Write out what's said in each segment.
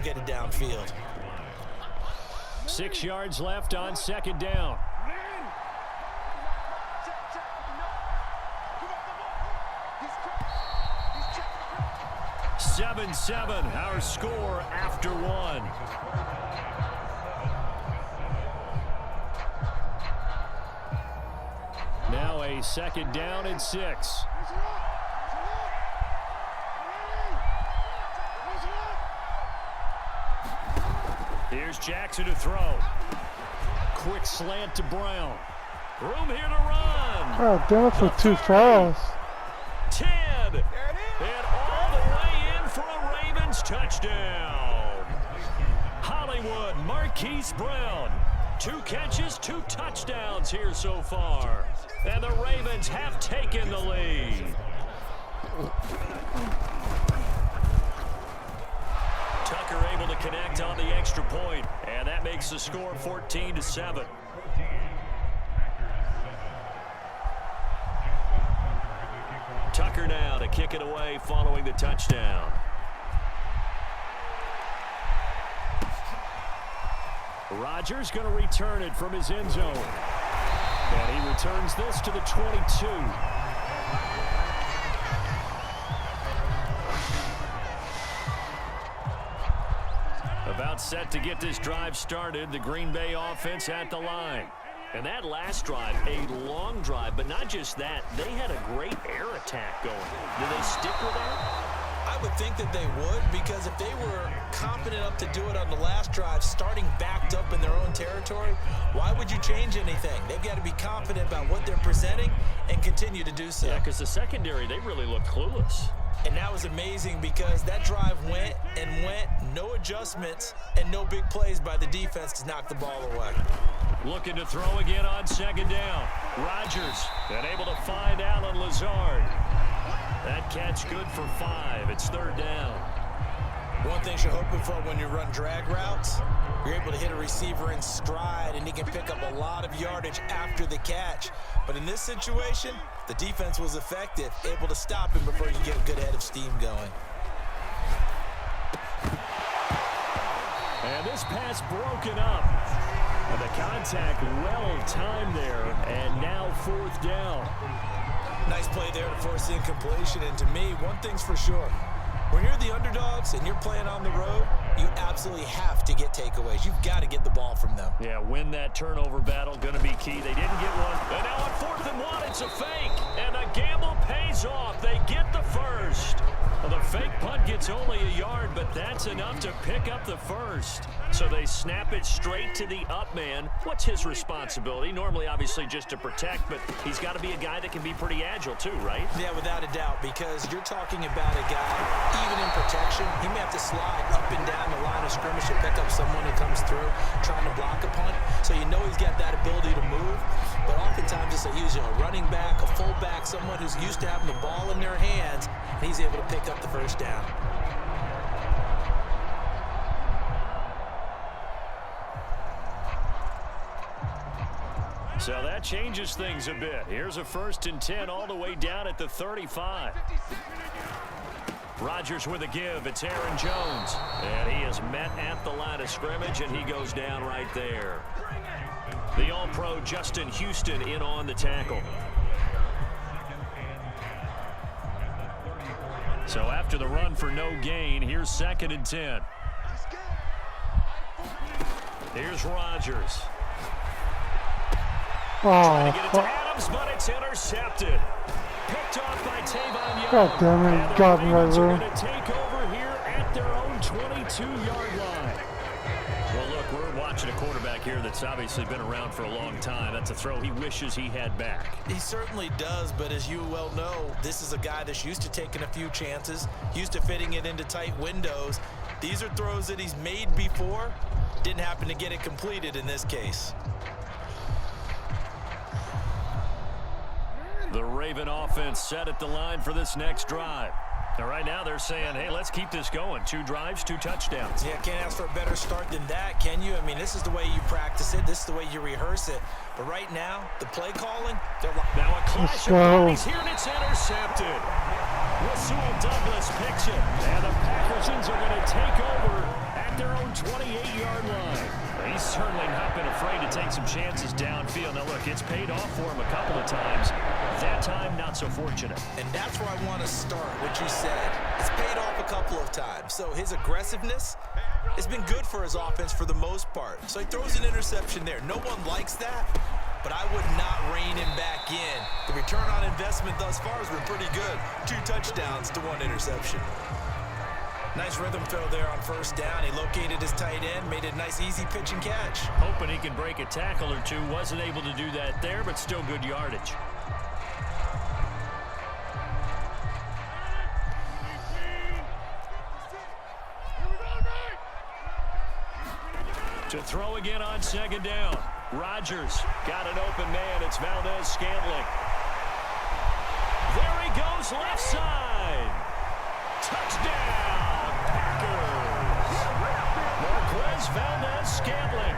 get it downfield. 6 yards left on second down. 7-7, our score after one. Now a second down and 6. Here's Jackson to throw. Quick slant to Brown. Room here to run. God damn it for 2 fouls. 10. And all the way in for a Ravens touchdown. Hollywood Marquise Brown. 2 catches, 2 touchdowns here so far. And the Ravens have taken the lead. Tucker able to connect on the extra point, and that makes the score 14-7. Tucker now to kick it away following the touchdown. Rodgers going to return it from his end zone. And he returns this to the 22. About set to get this drive started. The Green Bay offense at the line. And that last drive, a long drive, but not just that. They had a great air attack going. Do they stick with that? I would think that they would, because if they were confident enough to do it on the last drive, starting backed up in their own territory, why would you change anything? They've got to be confident about what they're presenting and continue to do so. Yeah, because the secondary, they really looked clueless. And that was amazing because that drive went and went, no adjustments, and no big plays by the defense to knock the ball away. Looking to throw again on second down. Rodgers and able to find Alan Lazard. That catch good for 5. It's third down. One thing you're hoping for when you run drag routes, you're able to hit a receiver in stride, and he can pick up a lot of yardage after the catch. But in this situation, the defense was effective, able to stop him before you get a good head of steam going. And this pass broken up. And the contact well timed there, and now fourth down. Nice play there to force the incompletion, and to me, one thing's for sure. When you're the underdogs and you're playing on the road, you absolutely have to get takeaways. You've got to get the ball from them. Yeah, win that turnover battle, going to be key. They didn't get one. And now on 4th and 1, it's a fake. And the gamble pays off. They get the first. Well, the fake punt gets only a yard, but that's enough to pick up the first. So they snap it straight to the up man. What's his responsibility? Normally, obviously, just to protect, but he's got to be a guy that can be pretty agile too, right? Yeah, without a doubt, because you're talking about a guy, even in protection, he may have to slide up and down the line of scrimmage to pick up someone who comes through trying to block a punt. So you know he's got that ability to move, but oftentimes it's usually a running back, a fullback, someone who's used to having the ball in their hands, and he's able to pick up the first down. So that changes things a bit. Here's a 1st and 10 all the way down at the 35. Rodgers with a give. It's Aaron Jones. And he is met at the line of scrimmage, and he goes down right there. The All-Pro Justin Houston in on the tackle. So after the run for no gain, here's 2nd and 10. Here's Rodgers. Trying to get it to Adams, but it's intercepted. Picked off by Tavon Young. God damn it, and got me right Ravens there. are going to take over here at their own 22-yard line. Well, look, we're watching a quarterback here that's obviously been around for a long time. That's a throw he wishes he had back. He certainly does, but as you well know, this is a guy that's used to taking a few chances, used to fitting it into tight windows. These are throws that he's made before. Didn't happen to get it completed in this case. The Raven offense set at the line for this next drive. Now, right now they're saying, hey, let's keep this going. 2 drives, 2 touchdowns. Yeah, can't ask for a better start than that, can you? I mean, this is the way you practice it. This is the way you rehearse it. But right now, the play calling, they're like... Now a clash of bodies here, and it's intercepted. Rasul Douglas picks it. And the Packersons are going to take over at take some chances downfield. Now, look, it's paid off for him a couple of times. That time, not so fortunate. And that's where I want to start, what you said. It's paid off a couple of times. So his aggressiveness has been good for his offense for the most part. So he throws an interception there. No one likes that, but I would not rein him back in. The return on investment thus far has been pretty good. 2 touchdowns to 1 interception. Nice rhythm throw there on first down. He located his tight end, made a nice easy pitch and catch. Hoping he can break a tackle or two. Wasn't able to do that there, but still good yardage. To throw again on second down. Rodgers got an open man. It's Valdez-Scantling. There he goes, left side. Touchdown, Packers. Marquez Valdez-Scantling,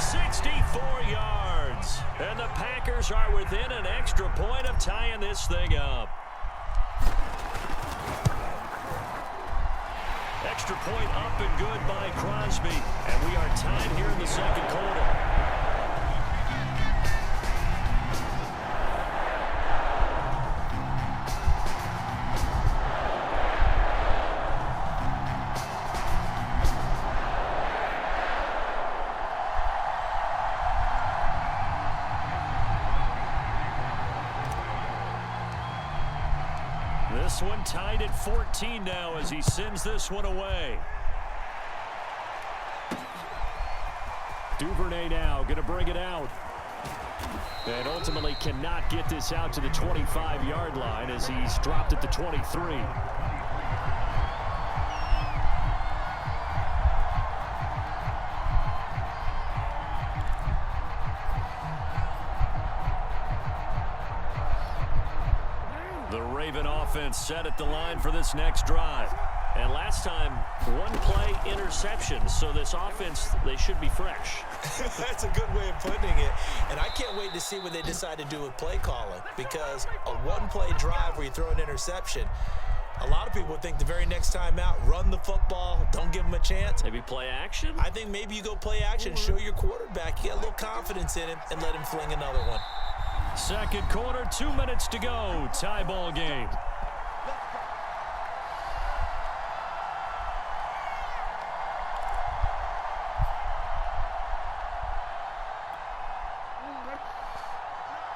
64 yards. And the Packers are within an extra point of tying this thing up. Extra point up and good by Crosby. And we are tied here in the second quarter. This one tied at 14 now as he sends this one away. Duvernay now going to bring it out. And ultimately cannot get this out to the 25-yard line as he's dropped at the 23. The Raven offense set at the line for this next drive. And last time, 1-play interception. So this offense, they should be fresh. That's a good way of putting it. And I can't wait to see what they decide to do with play calling. Because a 1-play drive where you throw an interception, a lot of people think the very next time out, run the football, don't give them a chance. Maybe play action? I think maybe you go play action, show your quarterback, you get a little confidence in him, and let him fling another one. Second quarter, 2 minutes to go. Tie ball game.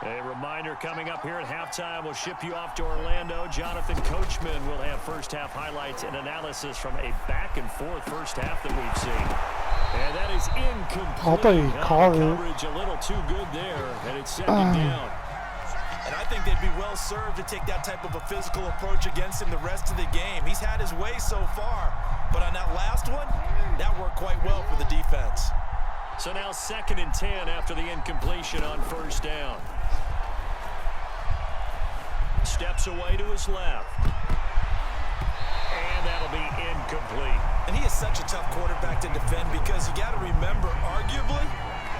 A reminder coming up here at halftime. We'll ship you off to Orlando. Jonathan Coachman will have first half highlights and analysis from a back-and-forth first half that we've seen. And that is incomplete. Coverage a little too good there, and it's second down. And I think they'd be well served to take that type of a physical approach against him the rest of the game. He's had his way so far, but on that last one, that worked quite well for the defense. So now 2nd and 10 after the incompletion on first down. Steps away to his left. And that'll be incomplete. And he is such a tough quarterback to defend because you got to remember, arguably,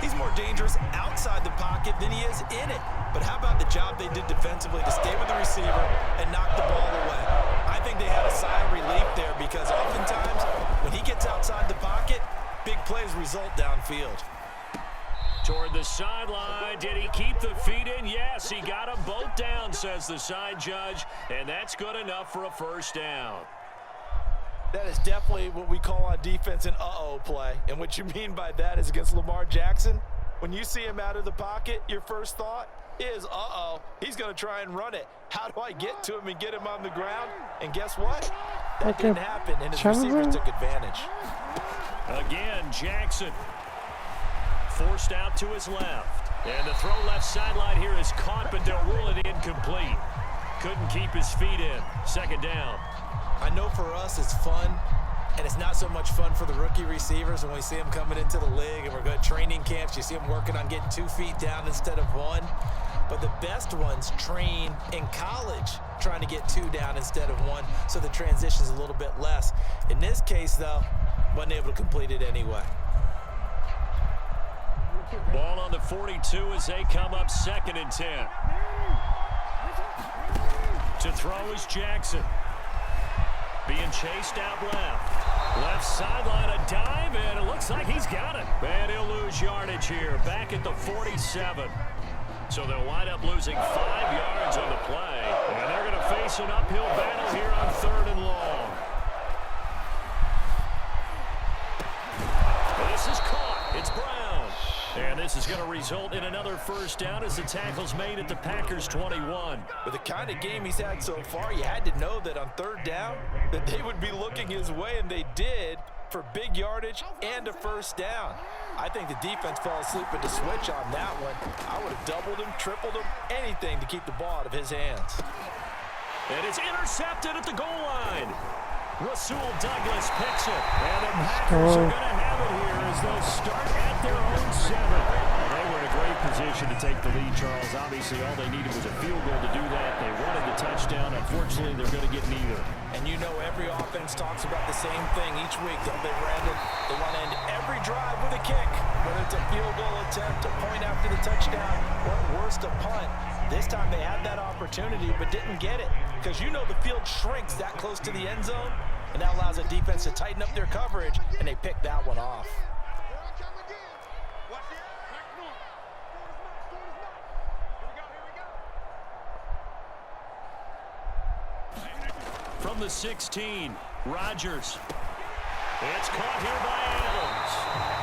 he's more dangerous outside the pocket than he is in it. But how about the job they did defensively to stay with the receiver and knock the ball away? I think they had a sigh of relief there because oftentimes when he gets outside the pocket, big plays result downfield. Toward the sideline. Did he keep the feet in? Yes, he got them both down, says the side judge. And that's good enough for a first down. That is definitely what we call on defense an uh-oh play. And what you mean by that is against Lamar Jackson, when you see him out of the pocket, your first thought is, uh-oh, he's going to try and run it. How do I get to him and get him on the ground? And guess what? That didn't happen, and his receivers took advantage. Again, Jackson forced out to his left. And the throw left sideline here is caught, but they'll rule it incomplete. Couldn't keep his feet in. Second down. I know for us it's fun, and it's not so much fun for the rookie receivers when we see them coming into the league and we're going to training camps. You see them working on getting 2 feet down instead of 1. But the best ones train in college trying to get 2 down instead of 1, so the transition's a little bit less. In this case, though, wasn't able to complete it anyway. Ball on the 42 as they come up 2nd and 10. To throw is Jackson. Being chased out left. Left sideline, a dive, and it looks looks like he's got it. And he'll lose yardage here, back at the 47. So they'll wind up losing 5 yards on the play. And they're going to face an uphill battle here on 3rd and long. This is caught. It's Brown. And this is going to result in another first down as the tackle's made at the Packers' 21. With the kind of game he's had so far, you had to know that on 3rd down that they would be looking his way, and they did, for big yardage and a first down. I think the defense fell asleep at the switch on that one. I would have doubled him, tripled him, anything to keep the ball out of his hands. And it's intercepted at the goal line. Rasul Douglas picks it. And the Packers are going to have it here as they'll start at their own 7. They were in a great position to take the lead, Charles. Obviously, all they needed was a field goal to do that. They wanted the touchdown. Unfortunately, they're going to get neither. And you know every offense talks about the same thing each week, don't they, Brandon? They want to end every drive with a kick, whether it's a field goal attempt, a point after the touchdown, or at worst, a punt. This time they had that opportunity but didn't get it because you know the field shrinks that close to the end zone, and that allows the defense to tighten up their coverage, and they picked that one off. From the 16, Rodgers. It's caught here by Adams.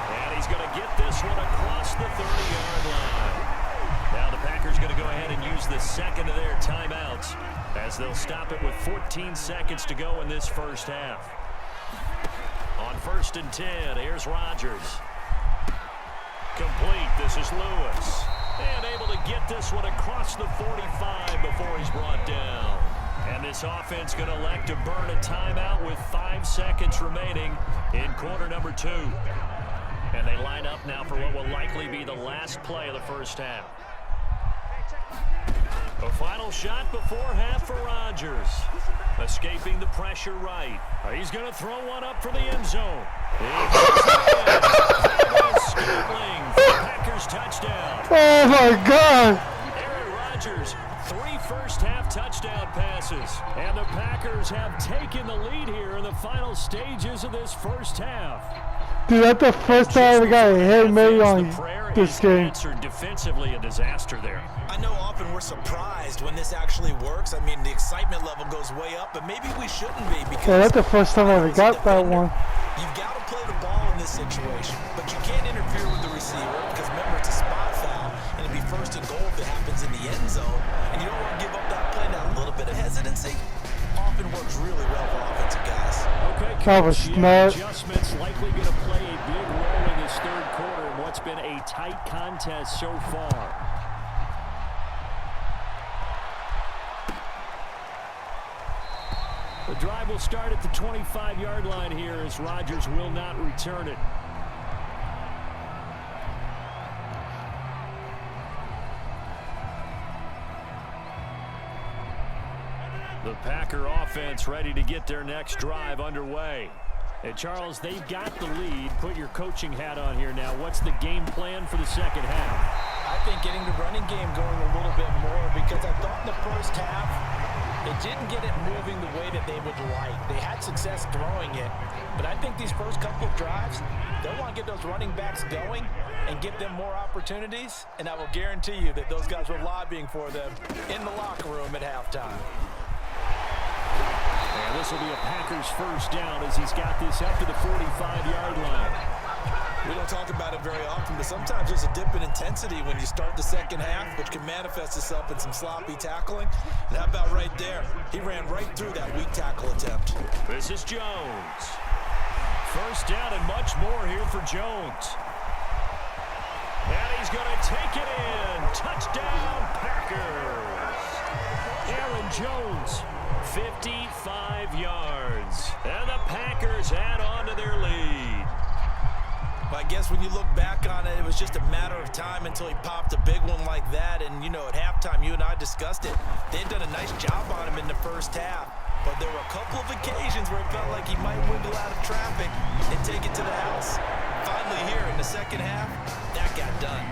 And he's going to get this one across the 30-yard line. Now the Packers going to go ahead and use the second of their timeouts as they'll stop it with 14 seconds to go in this first half. On 1st and 10, here's Rodgers. Complete. This is Lewis. And able to get this one across the 45 before he's brought down. And this offense going to elect to burn a timeout with 5 seconds remaining in quarter number 2. And they line up now for what will likely be the last play of the first half. A final shot before half for Rodgers. Escaping the pressure right. He's going to throw one up for the end zone. Scantling for the Packers touchdown. Oh my God! Aaron Rodgers, 3 first-half touchdown passes. And the Packers have taken the lead here in the final stages of this first half. Dude, that's the first time we got a hit maybe on this game. Defensively, a disaster there. I know often we're surprised when this actually works. I mean, the excitement level goes way up, but maybe we shouldn't be because Yeah, that's the first time I ever got that one. You've got to play the ball in this situation, but you can't interfere with the receiver because remember it's a spot foul, and it'd be 1st and goal if it happens in the end zone, and you don't want to give up that play. Now, a little bit of hesitancy often works really well for offensive guys. Okay, that was smart. Adjustments likely going to play a big role in this 3rd quarter in what's been a tight contest so far. The drive will start at the 25-yard line here as Rodgers will not return it. The Packer offense ready to get their next drive underway. And Charles, they've got the lead. Put your coaching hat on here now. What's the game plan for the second half? I think getting the running game going a little bit more because I thought in the first half it didn't get it moving the way that they would like. They had success throwing it, but I think these first couple of drives, they'll want to get those running backs going and give them more opportunities, and I will guarantee you that those guys were lobbying for them in the locker room at halftime. And this will be a Packers first down as he's got this up to the 45-yard line. We don't talk about it very often, but sometimes there's a dip in intensity when you start the second half, which can manifest itself in some sloppy tackling. And how about right there? He ran right through that weak tackle attempt. This is Jones. First down and much more here for Jones. And he's going to take it in. Touchdown, Packers. Aaron Jones, 55 yards. And the Packers add on to their lead. I guess when you look back on it, it was just a matter of time until he popped a big one like that. And, you know, at halftime, you and I discussed it. They had done a nice job on him in the first half. But there were a couple of occasions where it felt like he might wiggle out of traffic and take it to the house. Finally here in the second half, that got done.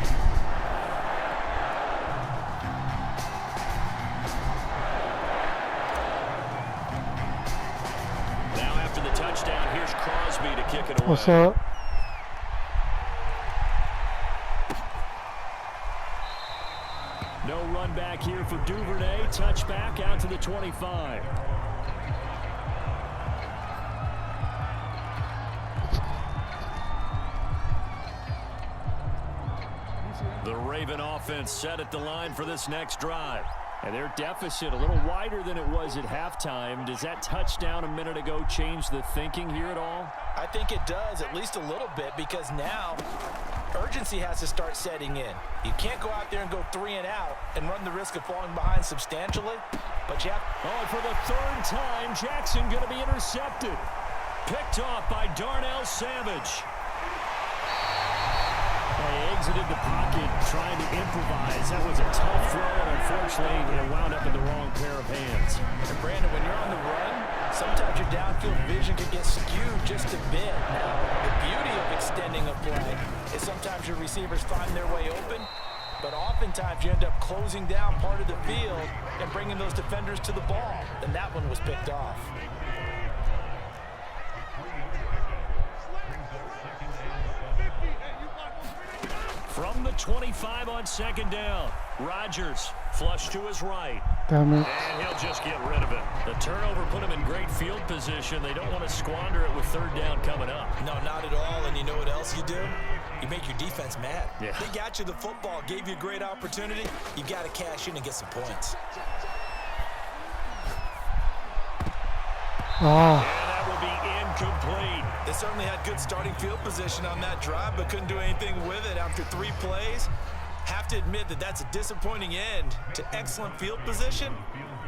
Now after the touchdown, here's Crosby to kick it away. What's up? back here for Duvernay. Touchback out to the 25. The Raven offense set at the line for this next drive. And their deficit a little wider than it was at halftime. Does that touchdown a minute ago change the thinking here at all? I think it does, at least a little bit, because now urgency has to start setting in. You can't go out there and go 3 and out and run the risk of falling behind substantially. But you have... Oh, for the third time, Jackson going to be intercepted. Picked off by Darnell Savage. They exited the pocket trying to improvise. That was a tough throw, and unfortunately, it wound up in the wrong pair of hands. And Brandon, when you're on the run, sometimes your downfield vision can get skewed just a bit. Now, the beauty of extending a play is sometimes your receivers find their way open, but oftentimes you end up closing down part of the field and bringing those defenders to the ball. And that one was picked off. From the 25 on second down, Rodgers flush to his right. Damn it. And he'll just get rid of it. The turnover put him in great field position. They don't want to squander it with third down coming up. No, not at all. And you know what else you do? You make your defense mad. Yeah. They got you the football, gave you a great opportunity. You got to cash in and get some points. Ah. And that will be incomplete. They certainly had good starting field position on that drive, but couldn't do anything with it after 3 plays. Have to admit that that's a disappointing end to excellent field position.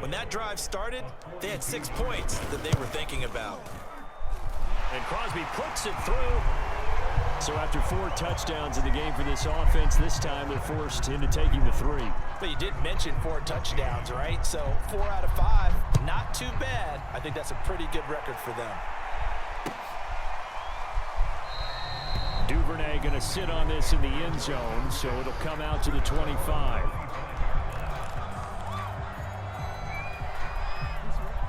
When that drive started, they had 6 points that they were thinking about. And Crosby puts it through. So after 4 touchdowns in the game for this offense, this time they're forced into taking the 3. But you did mention 4 touchdowns, right? So 4 out of 5, not too bad. I think that's a pretty good record for them. Duvernay going to sit on this in the end zone, so it'll come out to the 25.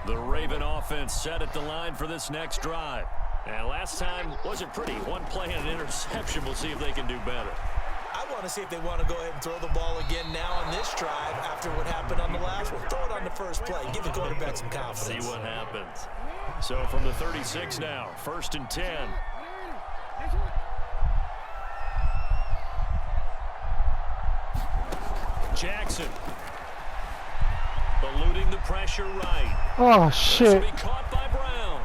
The Raven offense set at the line for this next drive. And last time wasn't pretty. 1 play and an interception. We'll see if they can do better. I want to see if they want to go ahead and throw the ball again now on this drive after what happened on the last one. Throw it on the first play. Give the quarterback some confidence. See what happens. So from the 36 now, 1st and 10. Jackson eluding the pressure right. Oh, shit. This will be caught by Brown.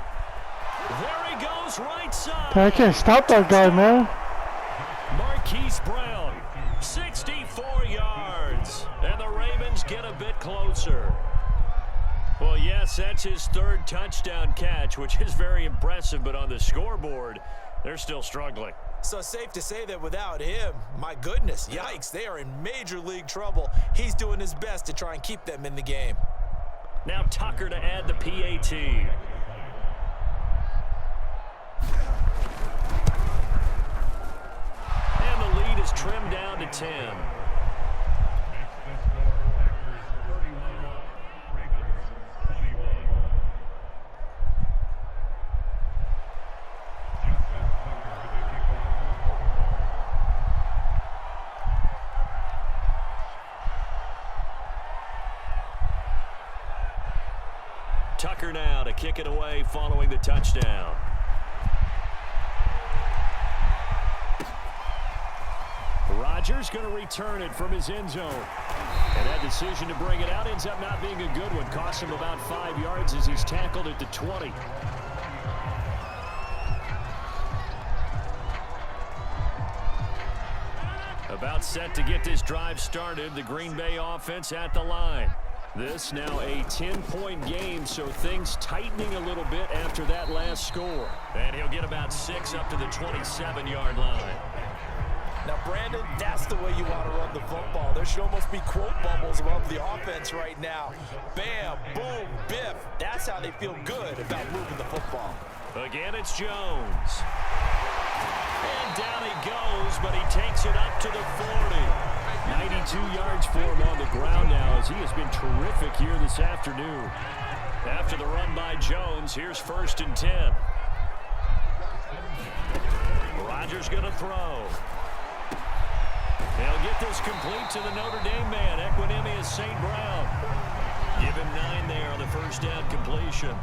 There he goes, right side. I can't stop that guy, man. Marquise Brown, 64 yards. And the Ravens get a bit closer. Well, yes, that's his 3rd touchdown catch, which is very impressive, but on the scoreboard, they're still struggling. So safe to say that without him, my goodness, yikes, they are in major league trouble. He's doing his best to try and keep them in the game. Now Tucker to add the PAT. And the lead is trimmed down to 10. Tucker now to kick it away following the touchdown. Rodgers going to return it from his end zone. And that decision to bring it out ends up not being a good one. Cost him about 5 yards as he's tackled at the 20. About set to get this drive started. The Green Bay offense at the line. This now a 10-point game, so things tightening a little bit after that last score. And he'll get about 6 up to the 27-yard line. Now, Brandon, that's the way you want to run the football. There should almost be quote bubbles above the offense right now. Bam, boom, biff. That's how they feel good about moving the football. Again, it's Jones. And down he goes, but he takes it up to the 40. 92 yards for him on the ground now as he has been terrific here this afternoon. After the run by Jones, here's 1st and 10. Rodgers going to throw. They'll get this complete to the Notre Dame man, Equinemius St. Brown. Give him 9 there on the first down completion.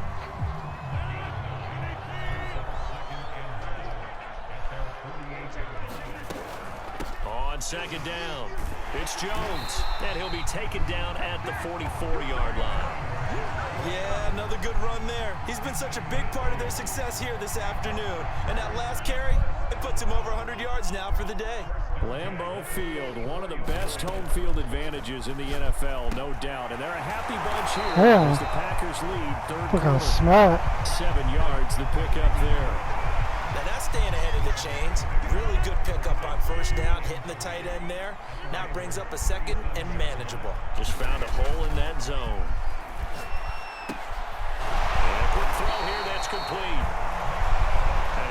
On second down, it's Jones, and he'll be taken down at the 44-yard line. Yeah, another good run there. He's been such a big part of their success here this afternoon. And that last carry, it puts him over 100 yards now for the day. Lambeau Field, one of the best home field advantages in the NFL, no doubt. And they're a happy bunch here as the Packers lead third Look how quarter. smart. 7 yards, the pickup there. Now that's staying ahead of the chains. Really good pickup on first down, hitting the tight end there. Now it brings up a second and manageable. Just found a hole in that zone. And a quick throw here, that's complete.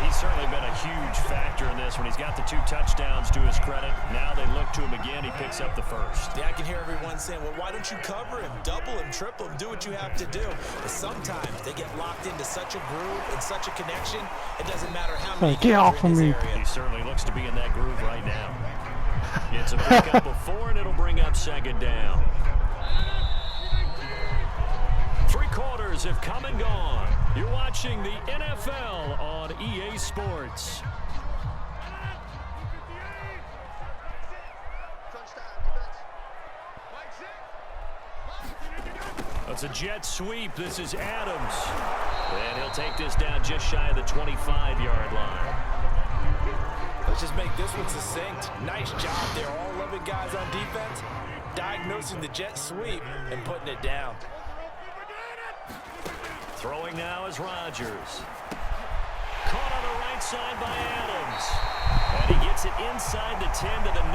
He's certainly been a huge factor in this when he's got the 2 touchdowns to his credit. Now they look to him again. He picks up the first. Yeah, I can hear everyone saying, well, why don't you cover him, double him, triple him, do what you have to do. But sometimes they get locked into such a groove and such a connection, it doesn't matter how many Get off of me. He certainly looks to be in that groove right now. It's a pickup of 4, and it'll bring up second down. 3 quarters have come and gone. You're watching the NFL on EA Sports. That's a jet sweep. This is Adams. And he'll take this down just shy of the 25-yard line. Let's just make this one succinct. Nice job there. All 11 guys on defense diagnosing the jet sweep and putting it down. Throwing now is Rodgers. Caught on the right side by Adams. And he gets it inside the 10 to the 9.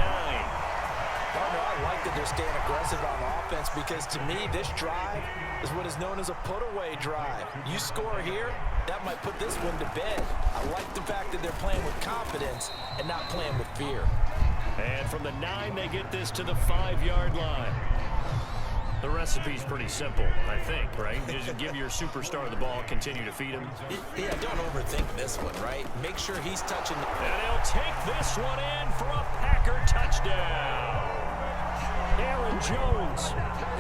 Partner, I like that they're staying aggressive on offense because to me, this drive is what is known as a put-away drive. You score here, that might put this one to bed. I like the fact that they're playing with confidence and not playing with fear. And from the 9, they get this to the 5-yard line. The recipe's pretty simple, I think, right? Just give your superstar the ball, continue to feed him. Yeah, don't overthink this one, right? Make sure he's touching. And he'll take this one in for a Packer touchdown. Aaron Jones,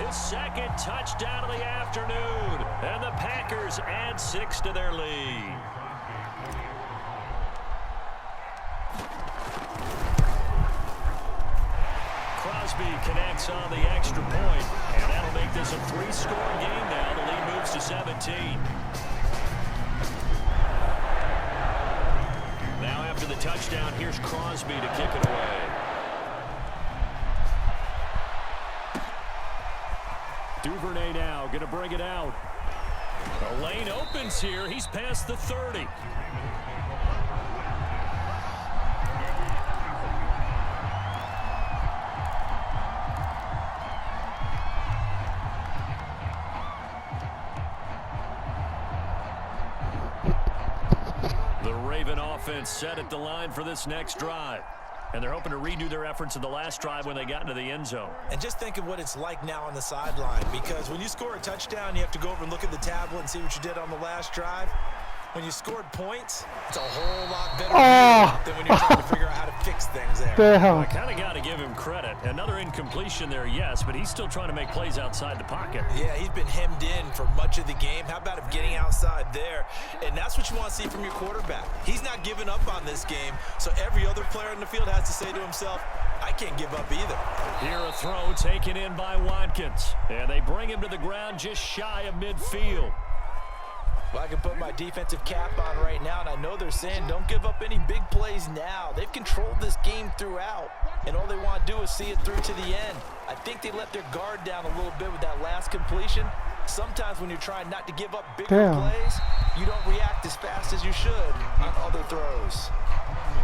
his second touchdown of the afternoon. And the Packers add 6 to their lead. Crosby connects on the extra point, and that'll make this a 3-score game now. The lead moves to 17. Now after the touchdown, here's Crosby to kick it away. Duvernay now going to bring it out. The lane opens here. He's past the 30. Offense set at the line for this next drive. And they're hoping to redo their efforts in the last drive when they got into the end zone. And just think of what it's like now on the sideline, because when you score a touchdown, you have to go over and look at the tablet and see what you did on the last drive. When you scored points, it's a whole lot better than when you're trying to figure out how to fix things there. Well, I kind of got to give him credit. Another incompletion there, yes, but he's still trying to make plays outside the pocket. Yeah, he's been hemmed in for much of the game. How about him getting outside there? And that's what you want to see from your quarterback. He's not giving up on this game, so every other player in the field has to say to himself, I can't give up either. Here a throw taken in by Watkins. And they bring him to the ground just shy of midfield. Well, I can put my defensive cap on right now, and I know they're saying don't give up any big plays now. They've controlled this game throughout, and all they want to do is see it through to the end. I think they let their guard down a little bit with that last completion. Sometimes when you're trying not to give up bigger plays, you don't react as fast as you should on other throws.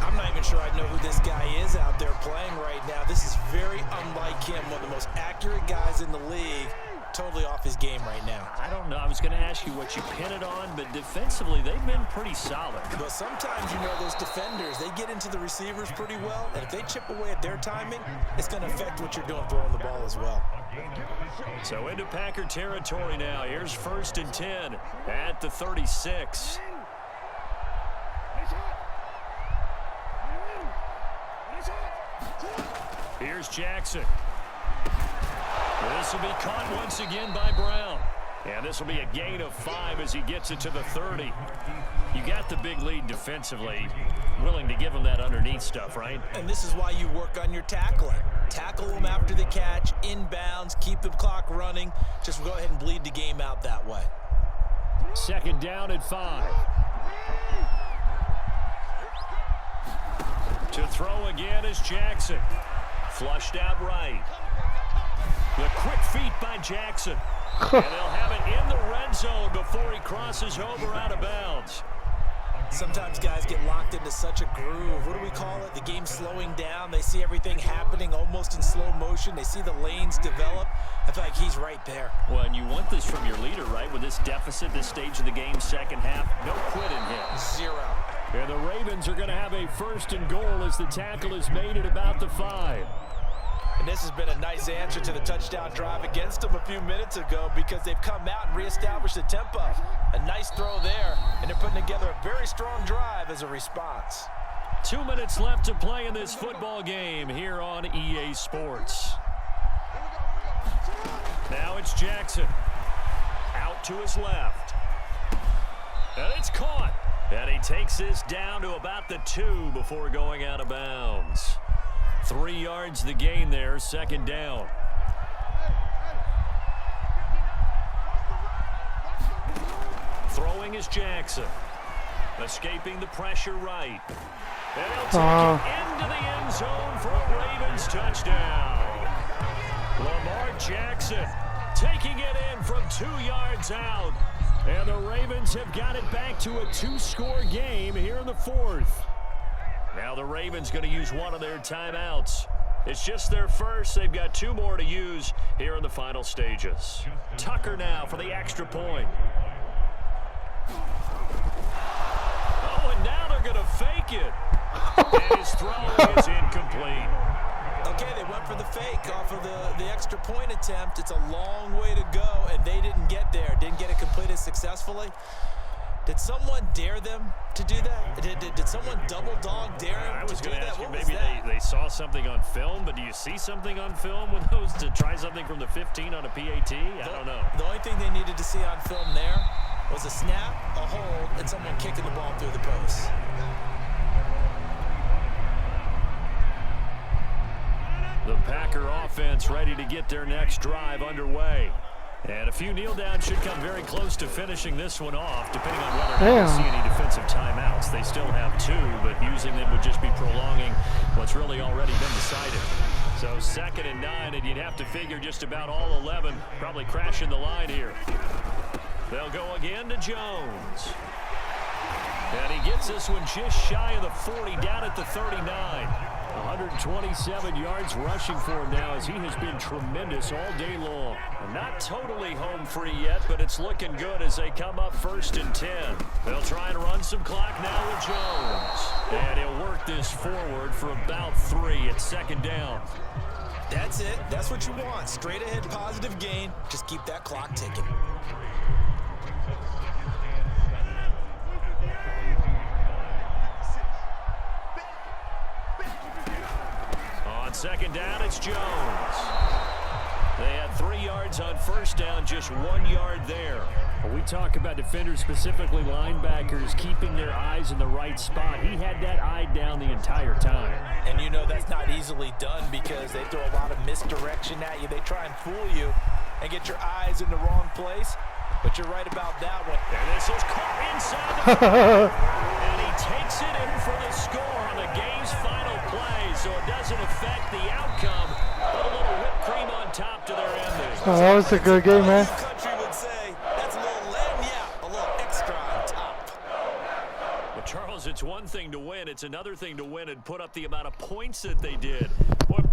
I'm not even sure I know who this guy is out there playing right now. This is very unlike him, one of the most accurate guys in the league. Totally off his game right now. I don't know. I was going to ask you what you pin it on, but defensively, they've been pretty solid. But sometimes, you know, those defenders, they get into the receivers pretty well, and if they chip away at their timing, it's going to affect what you're doing throwing the ball as well. So into Packer territory now. Here's 1st and 10 at the 36. Here's Jackson. This will be caught once again by Brown. And this will be a gain of 5 as he gets it to the 30. You got the big lead defensively. Willing to give him that underneath stuff, right? And this is why you work on your tackling. Tackle them after the catch, inbounds, keep the clock running. Just go ahead and bleed the game out that way. Second down at 5. To throw again is Jackson. Flushed out right. The quick feet by Jackson. And they'll have it in the red zone before he crosses over out of bounds. Sometimes guys get locked into such a groove. What do we call it? The game's slowing down. They see everything happening almost in slow motion. They see the lanes develop. I feel like he's right there. Well, and you want this from your leader, right? With this deficit, this stage of the game, second half, no quitting him. 0. And the Ravens are going to have a first and goal as the tackle is made at about the 5. And this has been a nice answer to the touchdown drive against them a few minutes ago because they've come out and reestablished the tempo. A nice throw there, and they're putting together a very strong drive as a response. 2 minutes left to play in this football game here on EA Sports. Now it's Jackson. Out to his left. And it's caught. And he takes this down to about the 2 before going out of bounds. 3 yards the gain there, second down. Throwing is Jackson. Escaping the pressure right. And he'll take it into the end zone for a Ravens touchdown. Lamar Jackson taking it in from 2 yards out. And the Ravens have got it back to a 2-score game here in the 4th. Now the Ravens going to use one of their timeouts. It's just their first. They've got 2 more to use here in the final stages. Tucker now for the extra point. Oh, and now they're going to fake it. And his throw is incomplete. Okay, they went for the fake off of the extra point attempt. It's a long way to go, and they didn't get there. Didn't get it completed successfully. Did someone dare them to do that? Did someone double dog dare them to do that? I was going to ask you, maybe they saw something on film, but do you see something on film with those to try something from the 15 on a PAT? I don't know. The only thing they needed to see on film there was a snap, a hold, and someone kicking the ball through the post. The Packer offense ready to get their next drive underway. And a few kneel downs should come very close to finishing this one off, depending on whether or not they see any defensive timeouts. They still have 2, but using them would just be prolonging what's really already been decided. So 2nd and 9, and you'd have to figure just about all 11 probably crashing the line here. They'll go again to Jones. And he gets this one just shy of the 40, down at the 39. 127 yards rushing for him now as he has been tremendous all day long. Not totally home free yet, but it's looking good as they come up 1st and 10. They'll try and run some clock now with Jones. And he'll work this forward for about 3 at 2nd down. That's it. That's what you want. Straight ahead positive gain. Just keep that clock ticking. On 2nd down, it's Jones. They had 3 yards on 1st down, just 1 yard there. When we talk about defenders, specifically linebackers, keeping their eyes in the right spot, he had that eye down the entire time. And you know that's not easily done because they throw a lot of misdirection at you. They try and fool you and get your eyes in the wrong place. But you're right about that one. And this is caught inside the and he takes it in for the score on the game's final play, so it doesn't affect the outcome. A little whipped cream on top to their ending. Oh, that was a good game, man. Country would say that's a little lamb, yeah, a little extra on top. But Charles, it's one thing to win. It's another thing to win and put up the amount of points that they did. Boy,